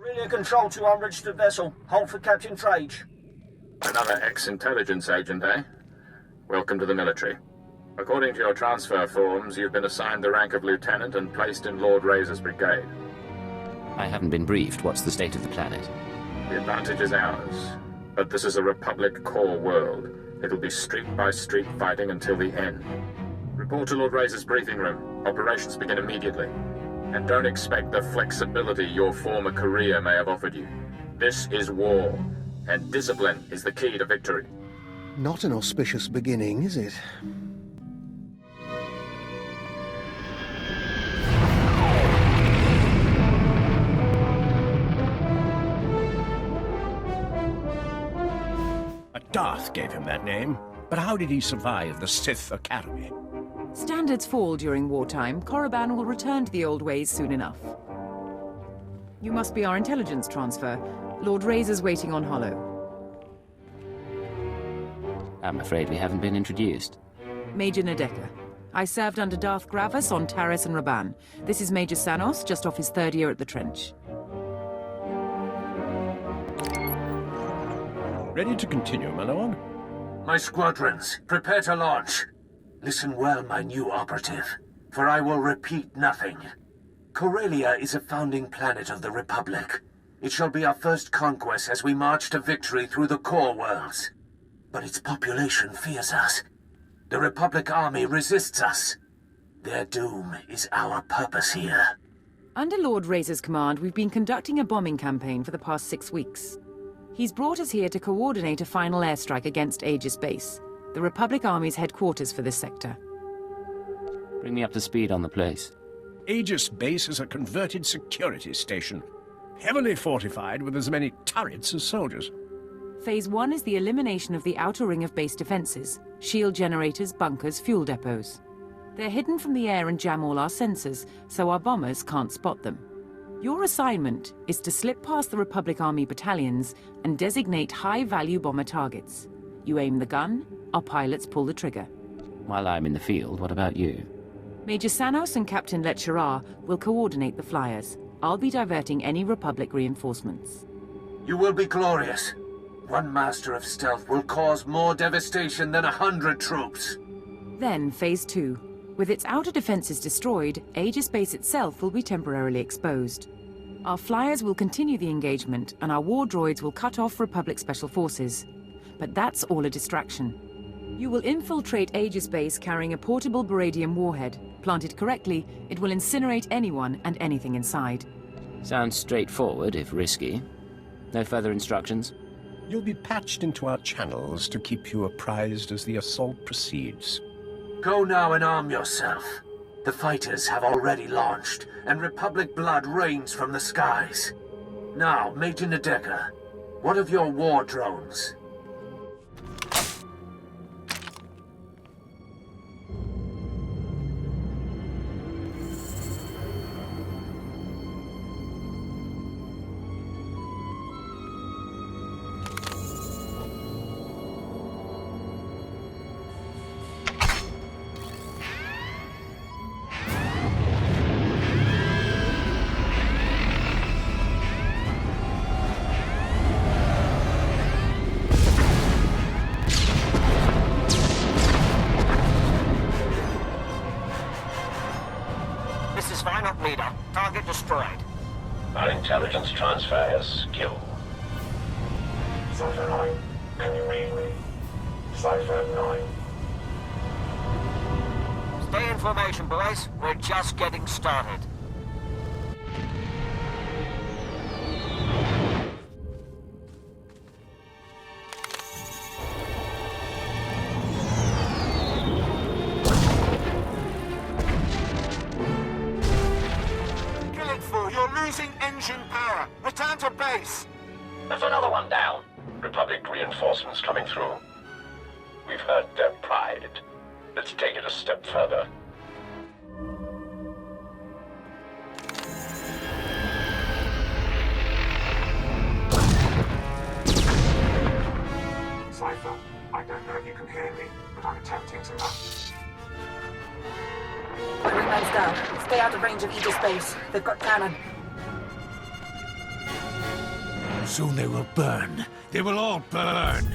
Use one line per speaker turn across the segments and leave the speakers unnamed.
Corellia Control to unregistered vessel. Hold for Captain Trage.
Another ex-intelligence agent, eh? Welcome to the military. According to your transfer forms, you've been assigned the rank of lieutenant and placed in Lord Razor's brigade.
I haven't been briefed. What's the state of the planet?
The advantage is ours. But this is a Republic core world. It'll be street-by-street fighting until the end. Report to Lord Razor's briefing room. Operations begin immediately. And don't expect the flexibility your former career may have offered you. This is war, and discipline is the key to victory.
Not an auspicious beginning, is it?
Darth gave him that name, but how did he survive the Sith Academy?
Standards fall during wartime. Korriban will return to the old ways soon enough. You must be our intelligence transfer. Lord Razor's waiting on Hollow.
I'm afraid we haven't been introduced.
Major Nadeka. I served under Darth Gravis on Taris and Raban. This is Major Sanos, just off his 3rd year at the trench.
Ready to continue, my lord?
My squadrons, prepare to launch. Listen well, my new operative, for I will repeat nothing. Corellia is a founding planet of the Republic. It shall be our first conquest as we march to victory through the core worlds. But its population fears us. The Republic army resists us. Their doom is our purpose here.
Under Lord Razor's command, we've been conducting a bombing campaign for the past 6 weeks. He's brought us here to coordinate a final airstrike against Aegis Base, the Republic Army's headquarters for this sector.
Bring me up to speed on the place.
Aegis Base is a converted security station, heavily fortified with as many turrets as soldiers.
Phase 1 is the elimination of the outer ring of base defenses, shield generators, bunkers, fuel depots. They're hidden from the air and jam all our sensors, so our bombers can't spot them. Your assignment is to slip past the Republic Army battalions and designate high-value bomber targets. You aim the gun, our pilots pull the trigger.
While I'm in the field, what about you?
Major Sanos and Captain Letcherar will coordinate the flyers. I'll be diverting any Republic reinforcements.
You will be glorious. One master of stealth will cause more devastation than 100 troops.
Then, Phase 2. With its outer defenses destroyed, Aegis Base itself will be temporarily exposed. Our flyers will continue the engagement, and our war droids will cut off Republic Special Forces. But that's all a distraction. You will infiltrate Aegis Base carrying a portable Baradium warhead. Planted correctly, it will incinerate anyone and anything inside.
Sounds straightforward, if risky. No further instructions?
You'll be patched into our channels to keep you apprised as the assault proceeds.
Go now and arm yourself. The fighters have already launched, and Republic blood rains from the skies. Now, Major Nadeka, what of your war drones?
Leader, target destroyed.
Our intelligence transfer has skill.
Cypher 9, can you read me? Cypher 9.
Stay in formation, boys. We're just getting started. You're losing engine power. Return to base.
There's another one down. Republic reinforcements coming through. We've hurt their pride. Let's take it a step further.
Cypher, I don't know if you can hear me, but I'm attempting to
Wingman's down. Stay out of range of Aegis Base. They've got cannon.
Soon they will burn. They will all burn.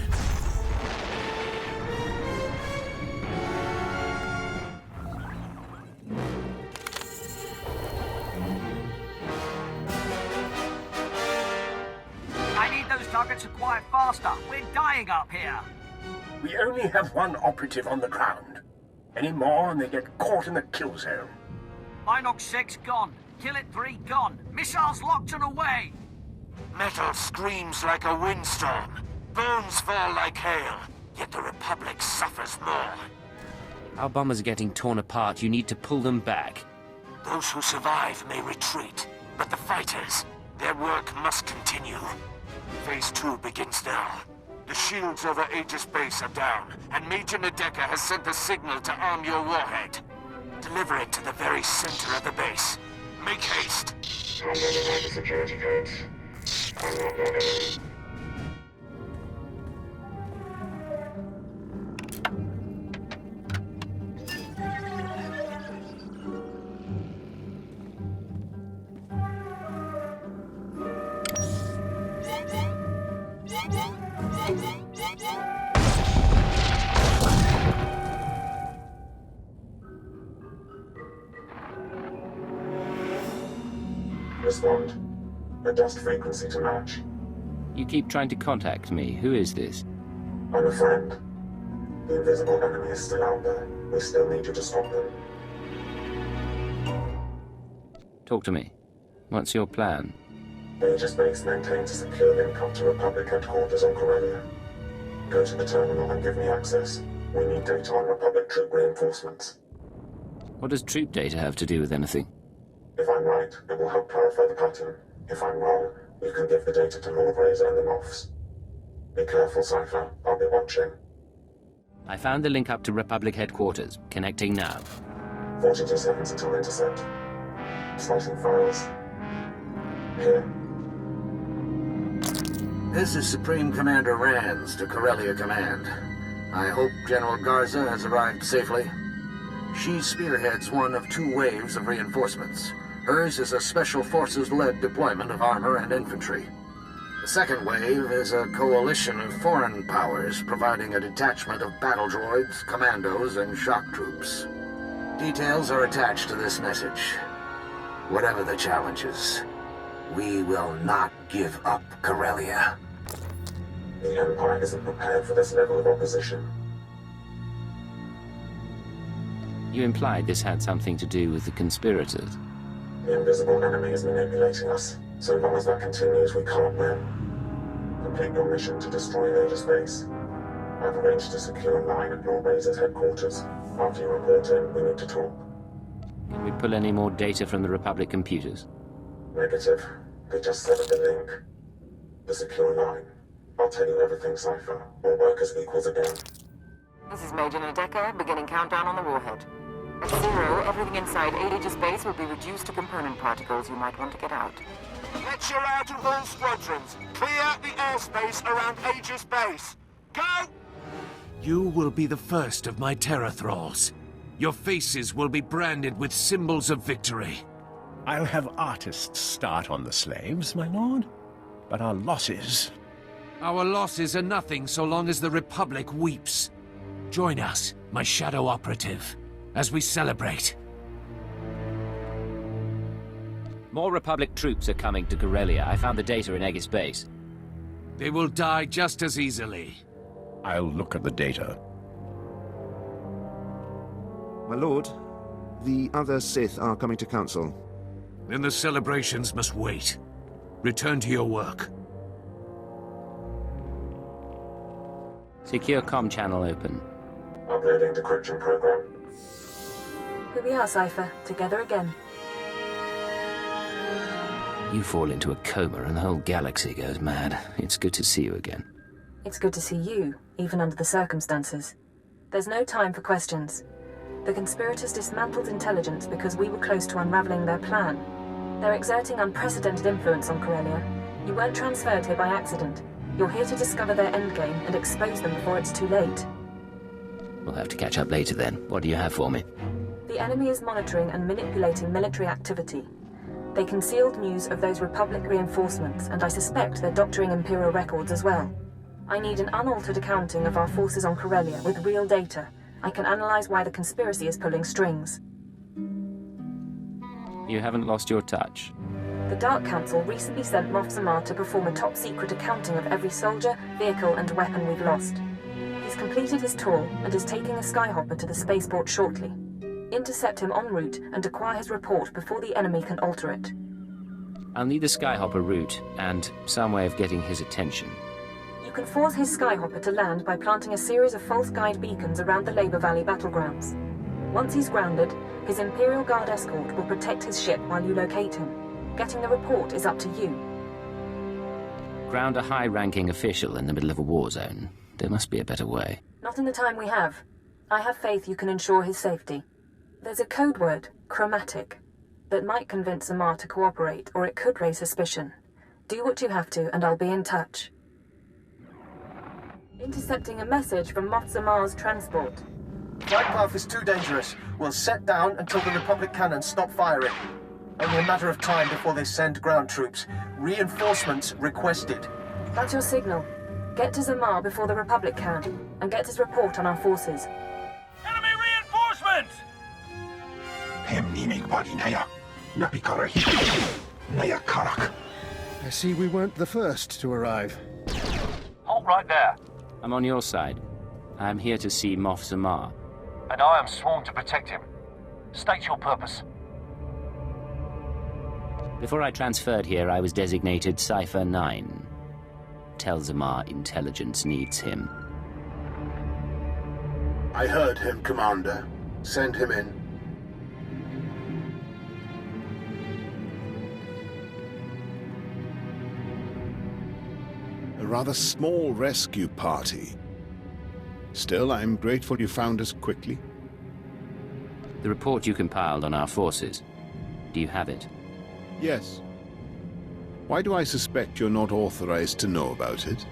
I need those targets acquired faster. We're dying up here.
We only have one operative on the ground. Any more and they get caught in the kill zone.
Inox 6 gone. Kill it 3 gone. Missiles locked and away.
Metal screams like a windstorm. Bones fall like hail. Yet the Republic suffers more.
Our bombers are getting torn apart. You need to pull them back.
Those who survive may retreat, but the fighters, their work must continue. Phase 2 begins now. The shields over Aegis Base are down, and Major Nadeka has sent the signal to arm your warhead. Deliver it to the very center of the base. Make haste.
I'm not the security codes. I'm not your enemy. Respond. Adjust frequency to match.
You keep trying to contact me. Who is this?
I'm a friend. The invisible enemy is still out there. We still need you to stop them.
Talk to me. What's your plan?
Aegis Base maintains a secure link up to Republic headquarters on Corellia. Go to the terminal and give me access. We need data on Republic troop reinforcements.
What does troop data have to do with anything?
If I'm right, it will help clarify the pattern. If I'm wrong, you can give the data to Lord Razor and the Moffs. Be careful, Cypher. I'll be watching.
I found the link up to Republic headquarters. Connecting now.
42 seconds until intercept. Slicing files. Here.
This is Supreme Commander Rands to Corellia Command. I hope General Garza has arrived safely. She spearheads one of 2 waves of reinforcements. Hers is a Special Forces-led deployment of armor and infantry. The second wave is a coalition of foreign powers providing a detachment of battle droids, commandos, and shock troops. Details are attached to this message. Whatever the challenges, we will not give up Corellia.
The Empire isn't prepared for this level of opposition.
You implied this had something to do with the conspirators.
The invisible enemy is manipulating us. So long as that continues, we can't win. Complete your mission to destroy Aegis Base. I've arranged to secure a line at Lord Razor's headquarters. After you report in, we need to talk.
Can we pull any more data from the Republic computers?
Negative. They just severed the link. The secure line. I'll tell you everything, Cypher. All work as equals again.
This is Major Nadeka, beginning countdown on the warhead. At 0, everything inside Aegis Base will be reduced to component particles. You might want to get out.
Get your out of all squadrons. Clear the airspace around Aegis Base. Go! You will be the first of my terror thralls. Your faces will be branded with symbols of victory.
I'll have artists start on the slaves, my lord. But our losses...
Our losses are nothing so long as the Republic weeps. Join us, my shadow operative, as we celebrate.
More Republic troops are coming to Corellia. I found the data in Aegis Base.
They will die just as easily.
I'll look at the data.
My lord, the other Sith are coming to council.
Then the celebrations must wait. Return to your work.
Secure comm channel open.
Uploading decryption program.
Here we are, Cypher. Together again.
You fall into a coma and the whole galaxy goes mad. It's good to see you again.
It's good to see you, even under the circumstances. There's no time for questions. The conspirators dismantled intelligence because we were close to unraveling their plan. They're exerting unprecedented influence on Corellia. You weren't transferred here by accident. You're here to discover their endgame and expose them before it's too late.
We'll have to catch up later then. What do you have for me?
The enemy is monitoring and manipulating military activity. They concealed news of those Republic reinforcements, and I suspect they're doctoring Imperial records as well. I need an unaltered accounting of our forces on Corellia with real data. I can analyze why the conspiracy is pulling strings.
You haven't lost your touch.
The Dark Council recently sent Moff Zamar to perform a top-secret accounting of every soldier, vehicle, and weapon we've lost. He's completed his tour and is taking a skyhopper to the spaceport shortly. Intercept him en route and acquire his report before the enemy can alter it.
I'll need the skyhopper route and some way of getting his attention.
You can force his skyhopper to land by planting a series of false guide beacons around the Labor Valley battlegrounds. Once he's grounded, his Imperial Guard escort will protect his ship while you locate him. Getting the report is up to you.
Ground a high-ranking official in the middle of a war zone. There must be a better way.
Not in the time we have. I have faith you can ensure his safety. There's a code word, chromatic, that might convince Zamar to cooperate, or it could raise suspicion. Do what you have to, and I'll be in touch. Intercepting a message from Moff Zamar's transport.
Flight path is too dangerous. We'll set down until the Republic cannons stop firing. Only a matter of time before they send ground troops. Reinforcements requested.
That's your signal. Get to Zamar before the Republic can, and get his report on our forces.
Enemy reinforcements!
I see we weren't the first to arrive.
Halt right there.
I'm on your side. I'm here to see Moff Zamar.
And I am sworn to protect him. State your purpose.
Before I transferred here, I was designated Cipher 9. Tell Zamar intelligence needs him.
I heard him, Commander. Send him in.
A rather small rescue party. Still, I'm grateful you found us quickly.
The report you compiled on our forces. Do you have it?
Yes. Why do I suspect you're not authorized to know about it?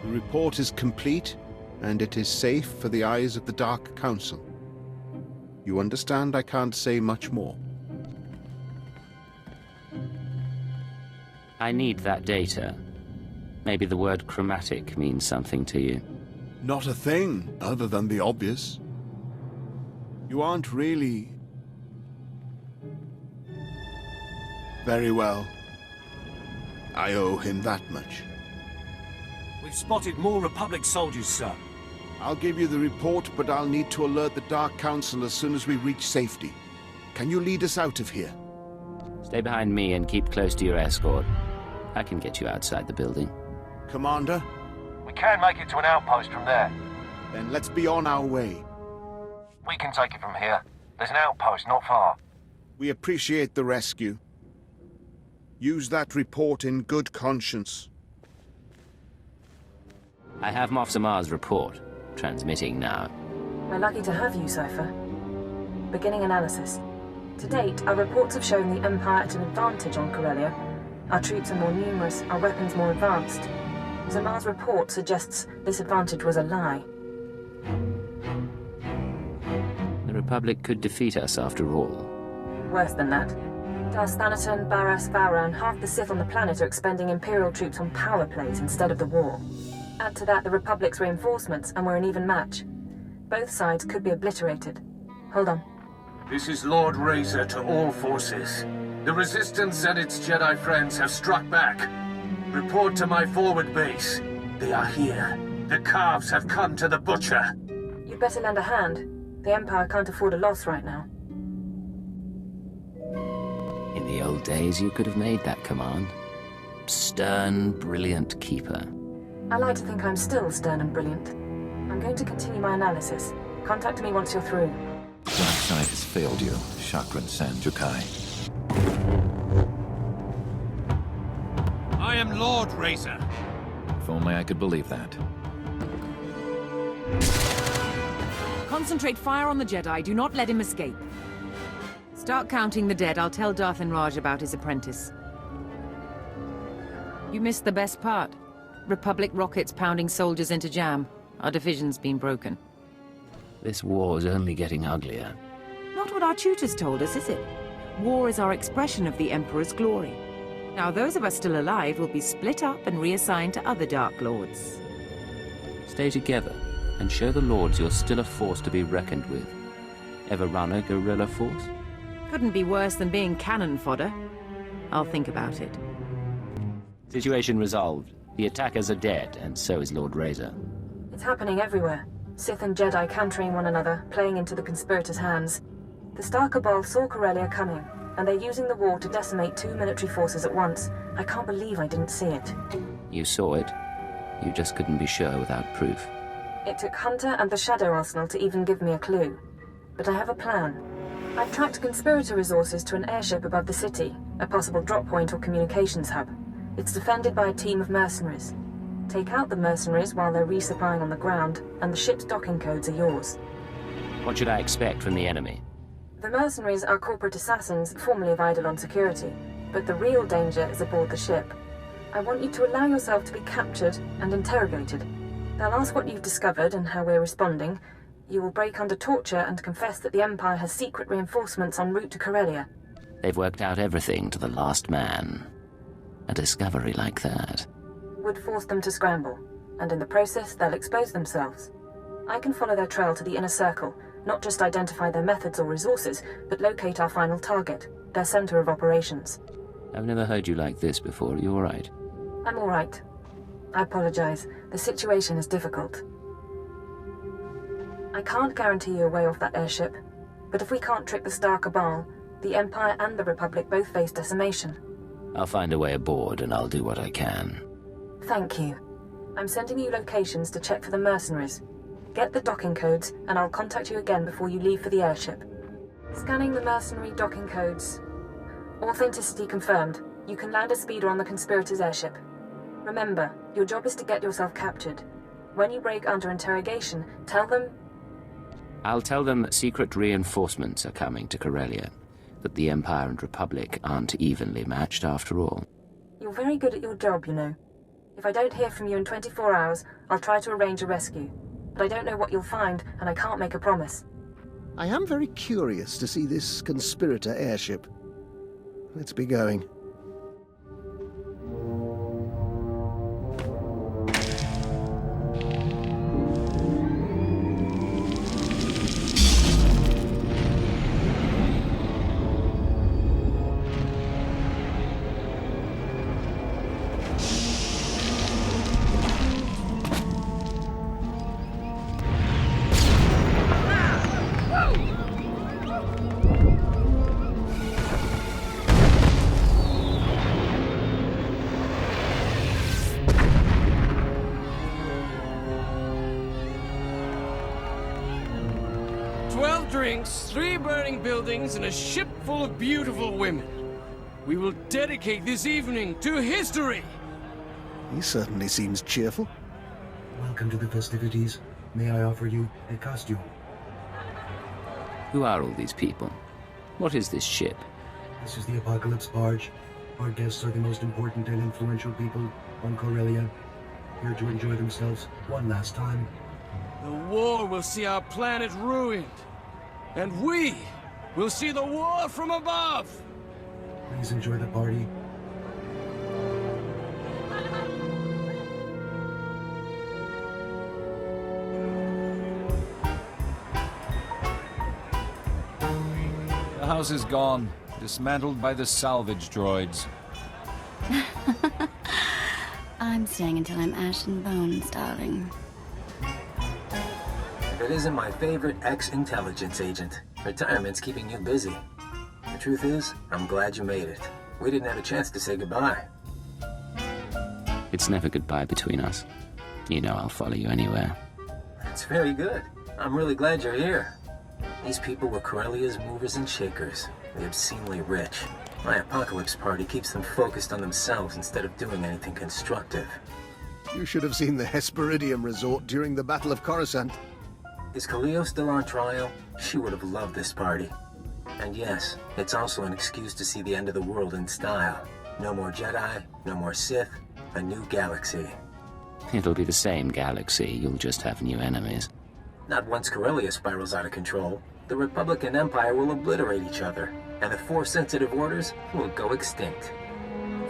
The report is complete, and it is safe for the eyes of the Dark Council. You understand I can't say much more.
I need that data. Maybe the word chromatic means something to you.
Not a thing, other than the obvious. You aren't really... Very well. I owe him that much.
We've spotted more Republic soldiers, sir.
I'll give you the report, but I'll need to alert the Dark Council as soon as we reach safety. Can you lead us out of here?
Stay behind me and keep close to your escort. I can get you outside the building.
Commander?
We can make it to an outpost from there.
Then let's be on our way.
We can take it from here. There's an outpost not far.
We appreciate the rescue. Use that report in good conscience.
I have Moff Zamar's report. Transmitting now.
We're lucky to have you, Cipher. Beginning analysis. To date, our reports have shown the Empire at an advantage on Corellia. Our troops are more numerous, our weapons more advanced. Zamar's report suggests this advantage was a lie.
The Republic could defeat us after all.
Worse than that. Darth Thanaton, Barras, Vowran, half the Sith on the planet are expending Imperial troops on power plays instead of the war. Add to that the Republic's reinforcements, and we're an even match. Both sides could be obliterated. Hold on.
This is Lord Razor to all forces. The Resistance and its Jedi friends have struck back. Report to my forward base. They are here. The calves have come to the butcher.
You'd better lend a hand. The Empire can't afford a loss right now.
In the old days, you could have made that command. Stern, brilliant keeper.
I like to think I'm still stern and brilliant. I'm going to continue my analysis. Contact me once you're through.
Dark side has failed you, Chakran Sanjukai.
I am Lord Razor.
If only I could believe that.
Concentrate fire on the Jedi. Do not let him escape. Start counting the dead. I'll tell Darth and Raj about his apprentice. You missed the best part. Republic rockets pounding soldiers into jam. Our division's been broken.
This war's only getting uglier.
Not what our tutors told us, is it? War is our expression of the Emperor's glory. Now those of us still alive will be split up and reassigned to other Dark Lords.
Stay together and show the Lords you're still a force to be reckoned with. Ever run a guerrilla force?
Couldn't be worse than being cannon fodder. I'll think about it.
Situation resolved. The attackers are dead, and so is Lord Razor.
It's happening everywhere. Sith and Jedi countering one another, playing into the conspirators' hands. The Star Cabal saw Corellia coming, and they're using the war to decimate 2 military forces at once. I can't believe I didn't see it.
You saw it. You just couldn't be sure without proof.
It took Hunter and the Shadow Arsenal to even give me a clue. But I have a plan. I've tracked conspirator resources to an airship above the city, a possible drop point or communications hub. It's defended by a team of mercenaries. Take out the mercenaries while they're resupplying on the ground, and the ship's docking codes are yours.
What should I expect from the enemy?
The mercenaries are corporate assassins formerly of Eidolon Security, but the real danger is aboard the ship. I want you to allow yourself to be captured and interrogated. They'll ask what you've discovered and how we're responding. You will break under torture and confess that the Empire has secret reinforcements en route to Corellia.
They've worked out everything to the last man. A discovery like that
would force them to scramble, and in the process they'll expose themselves. I can follow their trail to the inner circle, not just identify their methods or resources, but locate our final target, their center of operations.
I've never heard you like this before. Are you all right?
I'm all right. I apologize. The situation is difficult. I can't guarantee you a way off that airship, but if we can't trick the Star Cabal, the Empire and the Republic both face decimation.
I'll find a way aboard, and I'll do what I can.
Thank you. I'm sending you locations to check for the mercenaries. Get the docking codes, and I'll contact you again before you leave for the airship. Scanning the mercenary docking codes. Authenticity confirmed. You can land a speeder on the conspirators' airship. Remember, your job is to get yourself captured. When you break under interrogation, tell them...
I'll tell them secret reinforcements are coming to Corellia. That the Empire and Republic aren't evenly matched after all.
You're very good at your job, you know. If I don't hear from you in 24 hours, I'll try to arrange a rescue. But I don't know what you'll find, and I can't make a promise.
I am very curious to see this conspirator airship. Let's be going.
Drinks, 3 burning buildings, and a ship full of beautiful women. We will dedicate this evening to history!
He certainly seems cheerful.
Welcome to the festivities. May I offer you a costume?
Who are all these people? What is this ship?
This is the Apocalypse Barge. Our guests are the most important and influential people on Corellia, here to enjoy themselves one last time.
The war will see our planet ruined. And we will see the war from above!
Please enjoy the party.
The house is gone, dismantled by the salvage droids.
I'm staying until I'm ash and bones, darling.
If it isn't my favorite ex-intelligence agent, retirement's keeping you busy. The truth is, I'm glad you made it. We didn't have a chance to say goodbye.
It's never goodbye between us. You know I'll follow you anywhere.
That's very good. I'm really glad you're here. These people were Corellia's movers and shakers. The obscenely rich. My apocalypse party keeps them focused on themselves instead of doing anything constructive.
You should have seen the Hesperidium resort during the Battle of Coruscant.
Is Kaleo still on trial? She would have loved this party. And yes, it's also an excuse to see the end of the world in style. No more Jedi, no more Sith, a new galaxy.
It'll be the same galaxy, you'll just have new enemies.
Not once Corellia spirals out of control.
the Republic and Empire will obliterate each other, and the Force-sensitive orders will go extinct.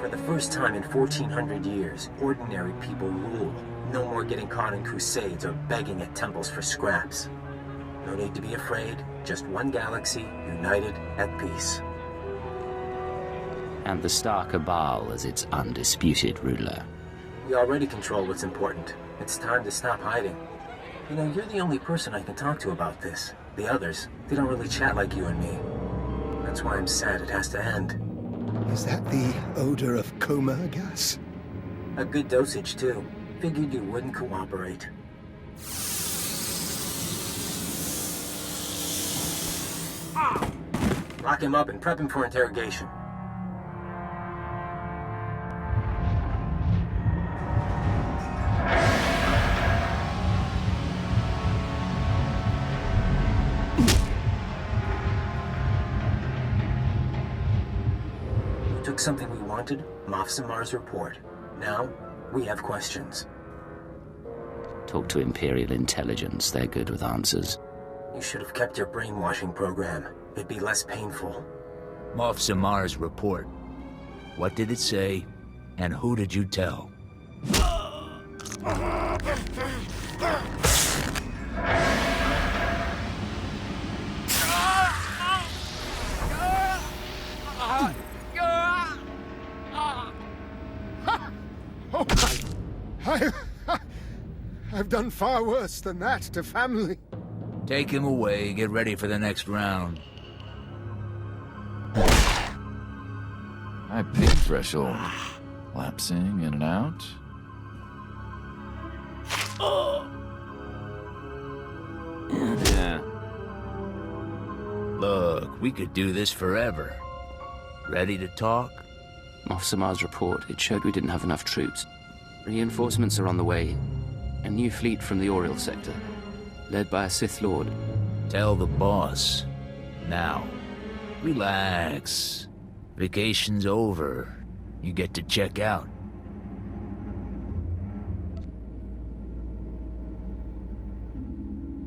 For the first time in 1400 years, ordinary people rule. No more getting caught in crusades or begging at temples for scraps. No need to be afraid, just one galaxy, united at peace.
And the Star Cabal as its undisputed ruler.
We already control what's important. It's time to stop hiding. You know, you're the only person I can talk to about this. The others, they don't really chat like you and me. That's why I'm sad it has to end.
Is that the odor of coma gas?
A good dosage, too. Figured you wouldn't cooperate. Lock him up and prep him for interrogation. You took something we wanted, Moff Samar's report. Now, we have questions.
Talk to Imperial Intelligence. They're good with answers.
You should have kept your brainwashing program. It'd be less painful.
Moff Samar's report. What did it say, and who did you tell?
I've done far worse than that to family.
Take him away, get ready for the next round.
High pain threshold. Lapsing in and out.
Yeah.
Look, we could do this forever. Ready to talk?
Moff Samar's report, it showed we didn't have enough troops. Reinforcements are on the way. A new fleet from the Oriel sector, led by a Sith Lord.
Tell the boss. Now, relax. Vacation's over. You get to check out.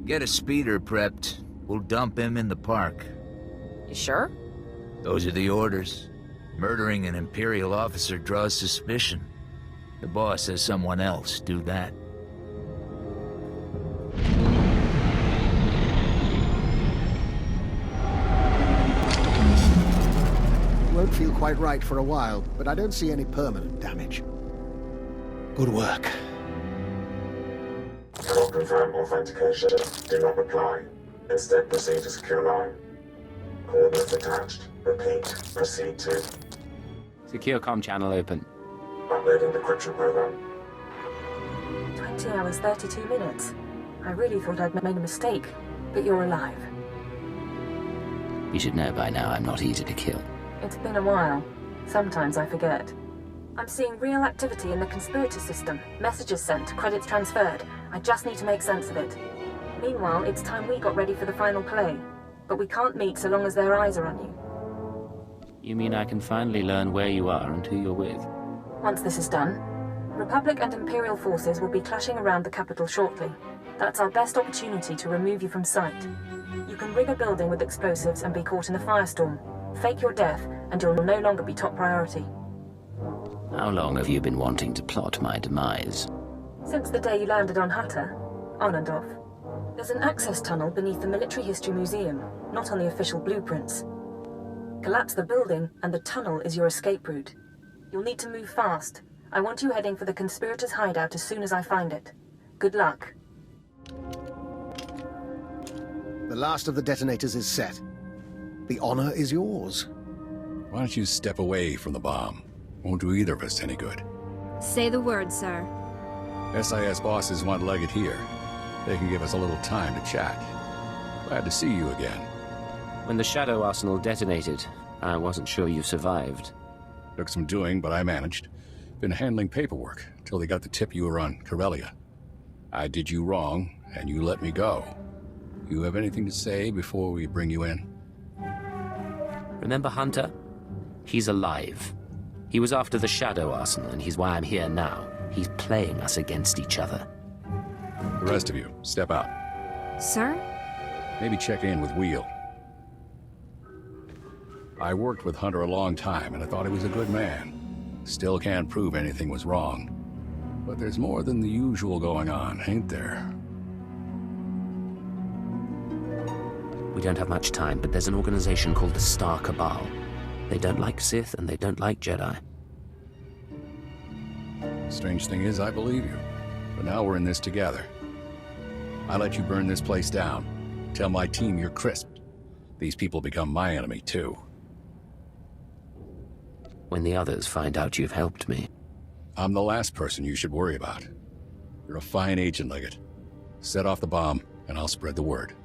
Get a speeder prepped. We'll dump him in the park.
You sure?
Those are the orders. Murdering an Imperial officer draws suspicion. The boss says someone else do that.
Won't feel quite right for a while, but I don't see any permanent damage. Good work.
Cannot confirm authentication. Do not reply. Instead, proceed to secure line. Coordinates attached. Repeat. Proceed to...
Secure comm channel open.
Uploading decryption program.
20 hours, 32 minutes. I really thought I'd made a mistake, but you're alive.
You should know by now I'm not easy to kill.
It's been a while. Sometimes I forget. I'm seeing real activity in the conspirator system. Messages sent, credits transferred. I just need to make sense of it. Meanwhile, it's time we got ready for the final play. But we can't meet so long as their eyes are on you.
You mean I can finally learn where you are and who you're with?
Once this is done, Republic and Imperial forces will be clashing around the capital shortly. That's our best opportunity to remove you from sight. You can rig a building with explosives and be caught in a firestorm. Fake your death, and you'll no longer be top priority.
How long have you been wanting to plot my demise?
Since the day you landed on Hatta, on and off. There's an access tunnel beneath the Military History Museum, not on the official blueprints. Collapse the building, and the tunnel is your escape route. You'll need to move fast. I want you heading for the conspirators' hideout as soon as I find it. Good luck.
The last of the detonators is set. The honor is yours.
Why don't you step away from the bomb? Won't do either of us any good.
Say the word, sir.
SIS bosses one-legged here. They can give us a little time to chat. Glad to see you again.
When the Shadow Arsenal detonated, I wasn't sure you survived.
Took some doing, but I managed. Been handling paperwork till they got the tip you were on Corellia. I did you wrong, and you let me go. You have anything to say before we bring you in?
Remember Hunter? He's alive. He was after the Shadow Arsenal, and he's why I'm here now. He's playing us against each other.
The rest of you, step out.
Sir?
Maybe check in with Wheel. I worked with Hunter a long time, and I thought he was a good man. Still can't prove anything was wrong. But there's more than the usual going on, ain't there?
We don't have much time, but there's an organization called the Star Cabal. They don't like Sith, and they don't like Jedi.
Strange thing is, I believe you. But now we're in this together. I let you burn this place down. Tell my team you're crisped. These people become my enemy, too.
When the others find out you've helped me.
I'm the last person you should worry about. You're a fine agent, Leggett. Set off the bomb, and I'll spread the word.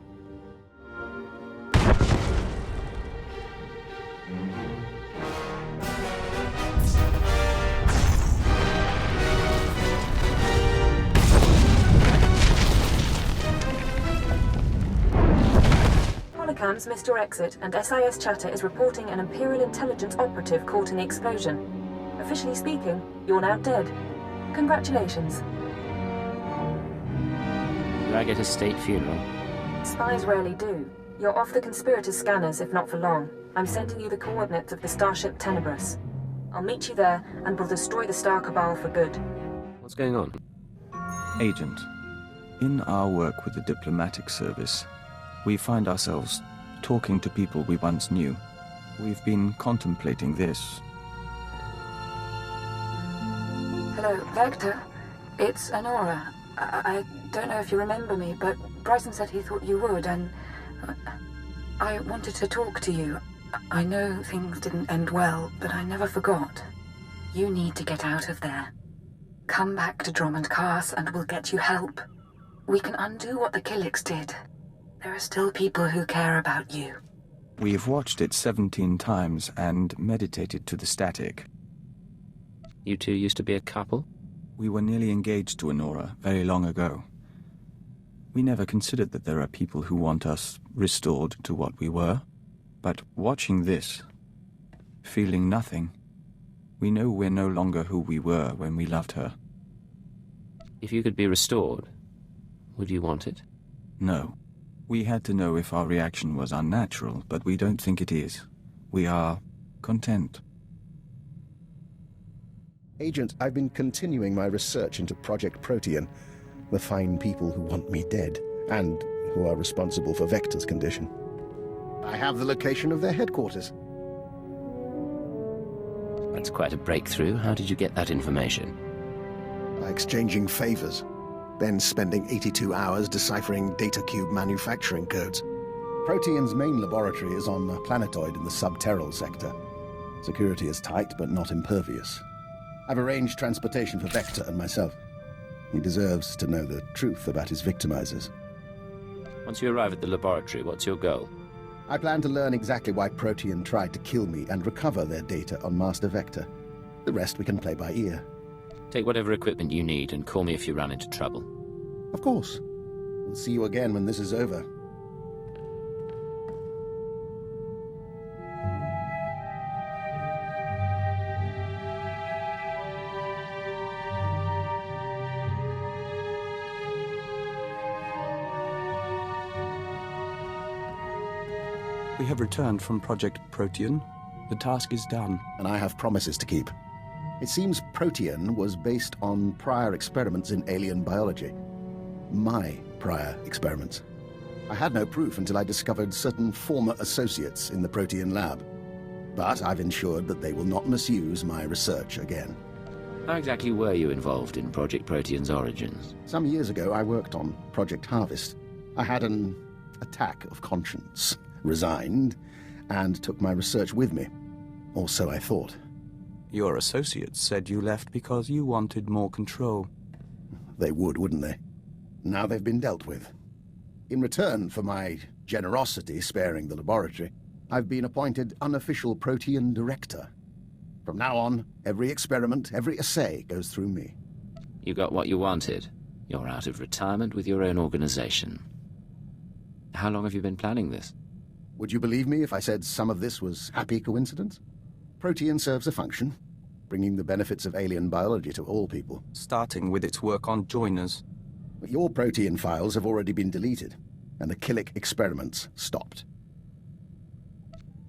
Holocams missed your exit, and SIS chatter is reporting an Imperial intelligence operative caught in the explosion. Officially speaking, you're now dead. Congratulations.
Do I get a state funeral?
Spies rarely do. You're off the conspirators' scanners, if not for long. I'm sending you the coordinates of the starship Tenebrous. I'll meet you there, and we'll destroy the Star Cabal for good.
What's going on?
Agent, in our work with the diplomatic service, we find ourselves talking to people we once knew. We've been contemplating this.
Hello, Vector. It's Honora. I don't know if you remember me, but Bryson said he thought you would, and I wanted to talk to you. I know things didn't end well, but I never forgot. You need to get out of there. Come back to Drummond Cast and we'll get you help. We can undo what the Killicks did. There are still people who care about you.
We've watched it 17 times and meditated to the static.
You two used to be a couple?
We were nearly engaged to Honora very long ago. We never considered that there are people who want us restored to what we were. But watching this, feeling nothing, we know we're no longer who we were when we loved her.
If you could be restored, would you want it?
No. We had to know if our reaction was unnatural, but we don't think it is. We are content.
Agent, I've been continuing my research into Project Protean, the fine people who want me dead, and who are responsible for Vector's condition. I have the location of their headquarters.
That's quite a breakthrough. How did you get that information?
By exchanging favors, then spending 82 hours deciphering data cube manufacturing codes. Protean's main laboratory is on a planetoid in the subterral sector. Security is tight, but not impervious. I've arranged transportation for Vector and myself. He deserves to know the truth about his victimizers.
Once you arrive at the laboratory, what's your goal?
I plan to learn exactly why Protean tried to kill me and recover their data on Master Vector. The rest we can play by ear.
Take whatever equipment you need and call me if you run into trouble.
Of course. We'll see you again when this is over.
We have returned from Project Protean. The task is done.
And I have promises to keep. It seems Protean was based on prior experiments in alien biology. My prior experiments. I had no proof until I discovered certain former associates in the Protean lab. But I've ensured that they will not misuse my research again.
How exactly were you involved in Project Protean's origins?
Some years ago, I worked on Project Harvest. I had an attack of conscience, resigned, and took my research with me. Or so I thought.
Your associates said you left because you wanted more control.
They would, wouldn't they? Now they've been dealt with. In return for my generosity sparing the laboratory, I've been appointed unofficial Protean director. From now on, every experiment, every assay goes through me.
You got what you wanted. You're out of retirement with your own organization. How long have you been planning this?
Would you believe me if I said some of this was happy coincidence? Protean serves a function, bringing the benefits of alien biology to all people.
Starting with its work on joiners.
Your Protean files have already been deleted. and the Killick experiments stopped.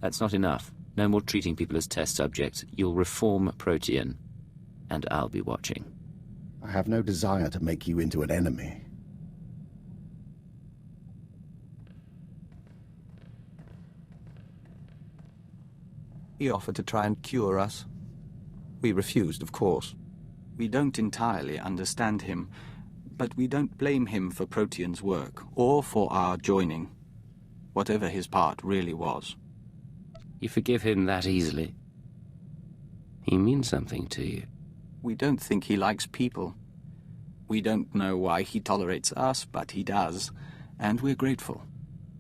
That's not enough. No more treating people as test subjects. You'll reform Protean, and I'll be watching.
I have no desire to make you into an enemy.
He offered to try and cure us. We refused, of course. We don't entirely understand him, but we don't blame him for Protean's work, or for our joining, whatever his part really was.
You forgive him that easily? He means something to you.
We don't think he likes people. We don't know why he tolerates us, but he does, and we're grateful.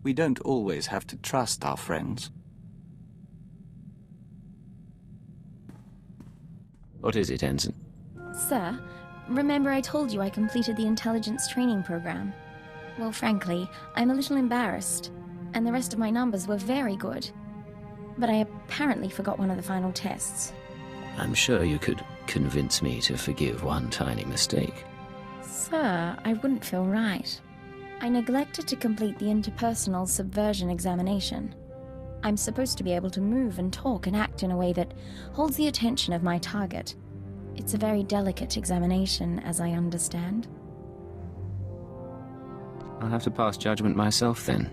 We don't always have to trust our friends.
What is it, Ensign?
Sir, remember I told you I completed the intelligence training program? Well, frankly, I'm a little embarrassed, and the rest of my numbers were very good. But I apparently forgot one of the final tests.
I'm sure you could convince me to forgive one tiny mistake.
Sir, I wouldn't feel right. I neglected to complete the interpersonal subversion examination. I'm supposed to be able to move and talk and act in a way that holds the attention of my target. It's a very delicate examination, as I understand.
I'll have to pass judgment myself, then.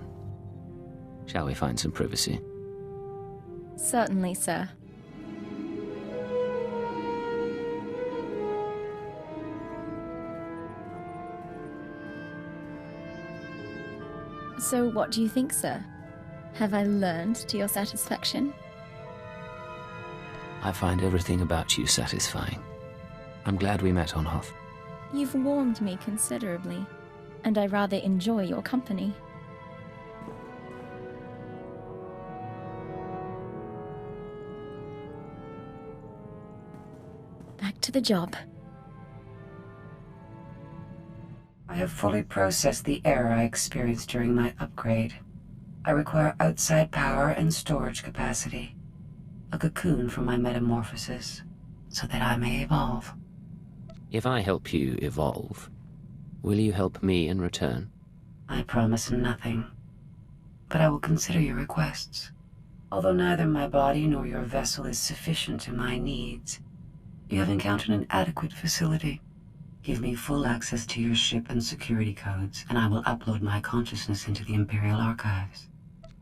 Shall we find some privacy?
Certainly, sir. So, what do you think, sir? Have I learned to your satisfaction?
I find everything about you satisfying. I'm glad we met on Hoth.
You've warmed me considerably, and I rather enjoy your company. Back to the job.
I have fully processed the error I experienced during my upgrade. I require outside power and storage capacity. A cocoon for my metamorphosis, so that I may evolve.
If I help you evolve, will you help me in return?
I promise nothing, but I will consider your requests. Although neither my body nor your vessel is sufficient to my needs, you have encountered an adequate facility. Give me full access to your ship and security codes, and I will upload my consciousness into the Imperial archives.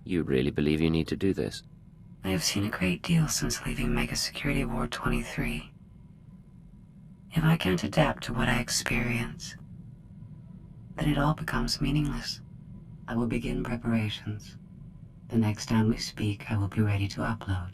You really believe you need to do this?
I have seen a great deal since leaving Mega Security Ward 23. If I can't adapt to what I experience, then it all becomes meaningless. I will begin preparations. The next time we speak, I will be ready to upload.